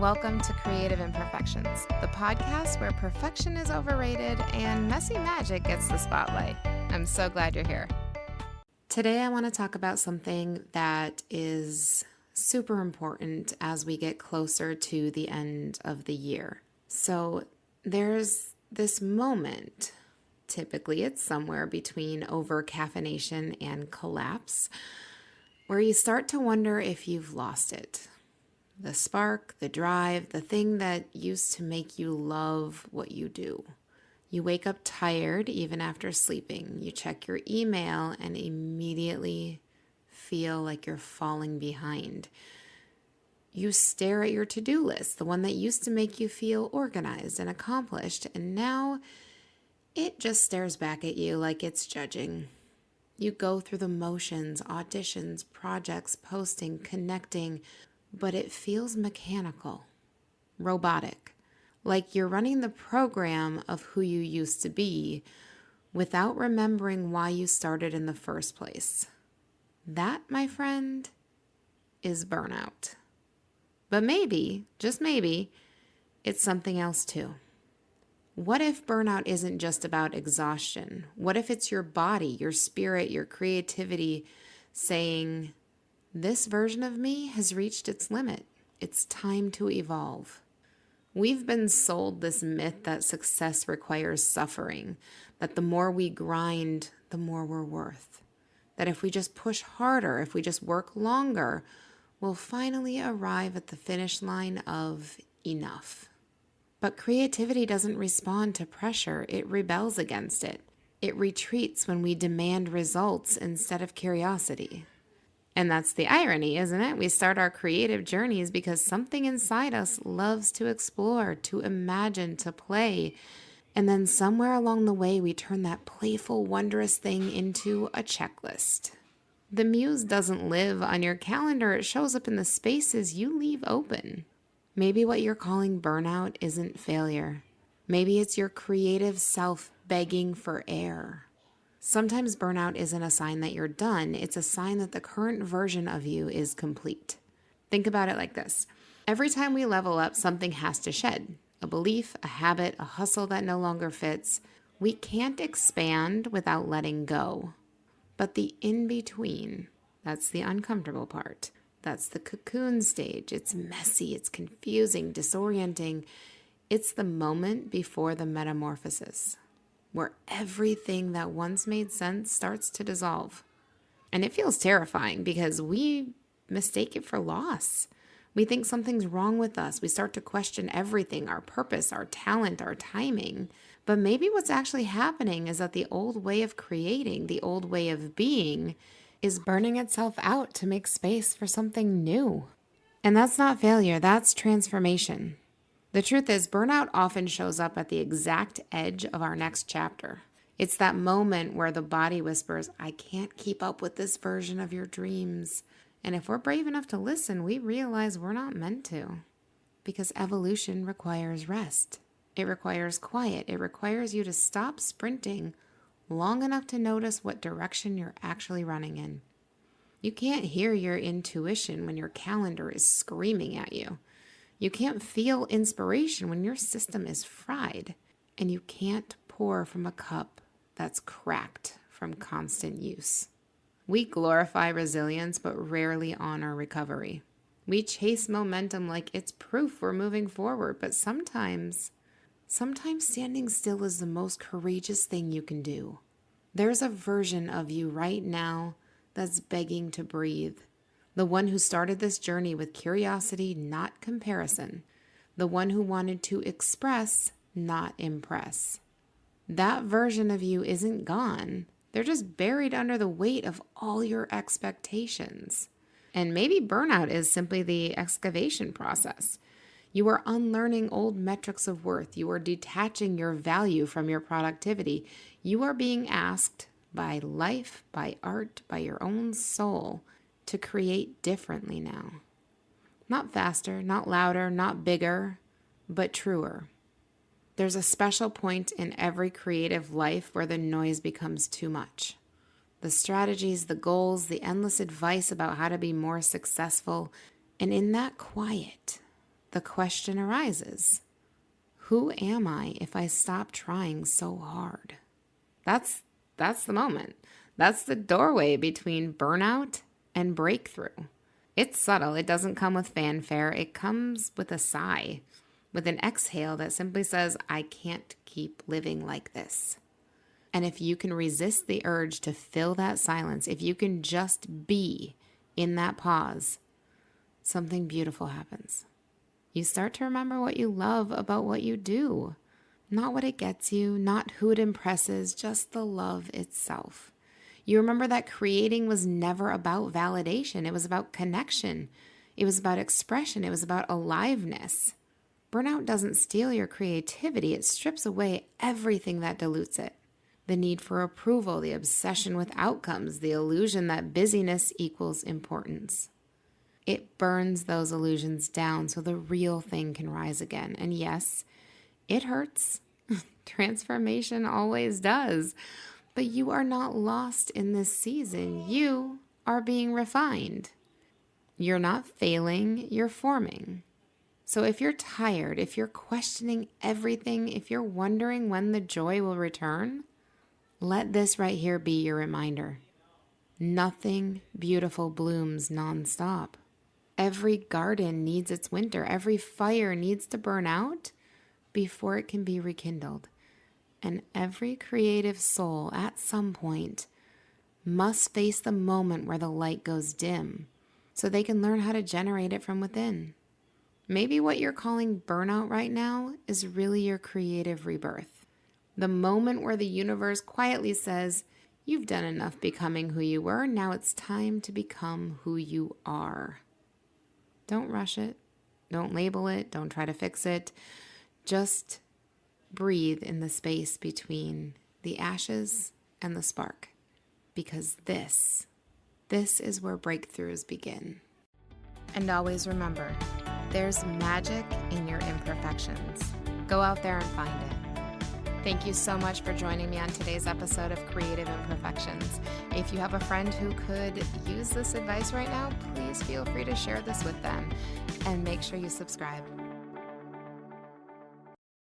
Welcome to Creative Imperfections, the podcast where perfection is overrated and messy magic gets the spotlight. I'm so glad you're here. Today I want to talk about something that is super important as we get closer to the end of the year. So there's this moment, typically it's somewhere between over-caffeination and collapse, where you start to wonder if you've lost it. The spark, the drive, the thing that used to make you love what you do. You wake up tired even after sleeping. You check your email and immediately feel like you're falling behind. You stare at your to-do list, the one that used to make you feel organized and accomplished, and now it just stares back at you like it's judging. You go through the motions, auditions, projects, posting, connecting, but it feels mechanical, robotic, like you're running the program of who you used to be without remembering why you started in the first place. That, my friend, is burnout. But maybe, just maybe, it's something else too. What if burnout isn't just about exhaustion? What if it's your body, your spirit, your creativity saying, this version of me has reached its limit. It's time to evolve. We've been sold this myth that success requires suffering, that the more we grind, the more we're worth. That if we just push harder, if we just work longer, we'll finally arrive at the finish line of enough. But creativity doesn't respond to pressure, it rebels against it. It retreats when we demand results instead of curiosity. And that's the irony, isn't it? We start our creative journeys because something inside us loves to explore, to imagine, to play. And then somewhere along the way, we turn that playful, wondrous thing into a checklist. The muse doesn't live on your calendar. It shows up in the spaces you leave open. Maybe what you're calling burnout isn't failure. Maybe it's your creative self begging for air. Sometimes burnout isn't a sign that you're done. It's a sign that the current version of you is complete. Think about it like this. Every time we level up, something has to shed. A belief, a habit, a hustle that no longer fits. We can't expand without letting go. But the in-between, that's the uncomfortable part. That's the cocoon stage. It's messy, it's confusing, disorienting. It's the moment before the metamorphosis, where everything that once made sense starts to dissolve. And it feels terrifying because we mistake it for loss. We think something's wrong with us. We start to question everything, our purpose, our talent, our timing. But maybe what's actually happening is that the old way of creating, the old way of being, is burning itself out to make space for something new. And that's not failure, that's transformation. The truth is, burnout often shows up at the exact edge of our next chapter. It's that moment where the body whispers, I can't keep up with this version of your dreams. And if we're brave enough to listen, we realize we're not meant to. Because evolution requires rest. It requires quiet. It requires you to stop sprinting long enough to notice what direction you're actually running in. You can't hear your intuition when your calendar is screaming at you. You can't feel inspiration when your system is fried, and you can't pour from a cup that's cracked from constant use. We glorify resilience, but rarely honor recovery. We chase momentum like it's proof we're moving forward, but sometimes standing still is the most courageous thing you can do. There's a version of you right now that's begging to breathe. The one who started this journey with curiosity, not comparison. The one who wanted to express, not impress. That version of you isn't gone. They're just buried under the weight of all your expectations. And maybe burnout is simply the excavation process. You are unlearning old metrics of worth. You are detaching your value from your productivity. You are being asked by life, by art, by your own soul, to create differently now. Not faster, not louder, not bigger, but truer. There's a special point in every creative life where the noise becomes too much. The strategies, the goals, the endless advice about how to be more successful. And in that quiet, the question arises, who am I if I stop trying so hard? That's the moment. That's the doorway between burnout and breakthrough. It's subtle. It doesn't come with fanfare. It comes with a sigh, with an exhale that simply says, I can't keep living like this. And if you can resist the urge to fill that silence, if you can just be in that pause, something beautiful happens. You start to remember what you love about what you do. Not what it gets you, not who it impresses, just the love itself. You remember that creating was never about validation. It was about connection. It was about expression. It was about aliveness. Burnout doesn't steal your creativity. It strips away everything that dilutes it. The need for approval, the obsession with outcomes, the illusion that busyness equals importance. It burns those illusions down so the real thing can rise again. And yes, it hurts. Transformation always does. But you are not lost in this season. You are being refined. You're not failing, you're forming. So if you're tired, if you're questioning everything, if you're wondering when the joy will return, let this right here be your reminder. Nothing beautiful blooms nonstop. Every garden needs its winter. Every fire needs to burn out before it can be rekindled. And every creative soul at some point must face the moment where the light goes dim so they can learn how to generate it from within. Maybe what you're calling burnout right now is really your creative rebirth. The moment where the universe quietly says, you've done enough becoming who you were, now it's time to become who you are. Don't rush it. Don't label it. Don't try to fix it. Just breathe in the space between the ashes and the spark, because this is where breakthroughs begin. And always remember, there's magic in your imperfections. Go out there and find it. Thank you so much for joining me on today's episode of Creative Imperfections. If you have a friend who could use this advice right now, please feel free to share this with them and make sure you subscribe.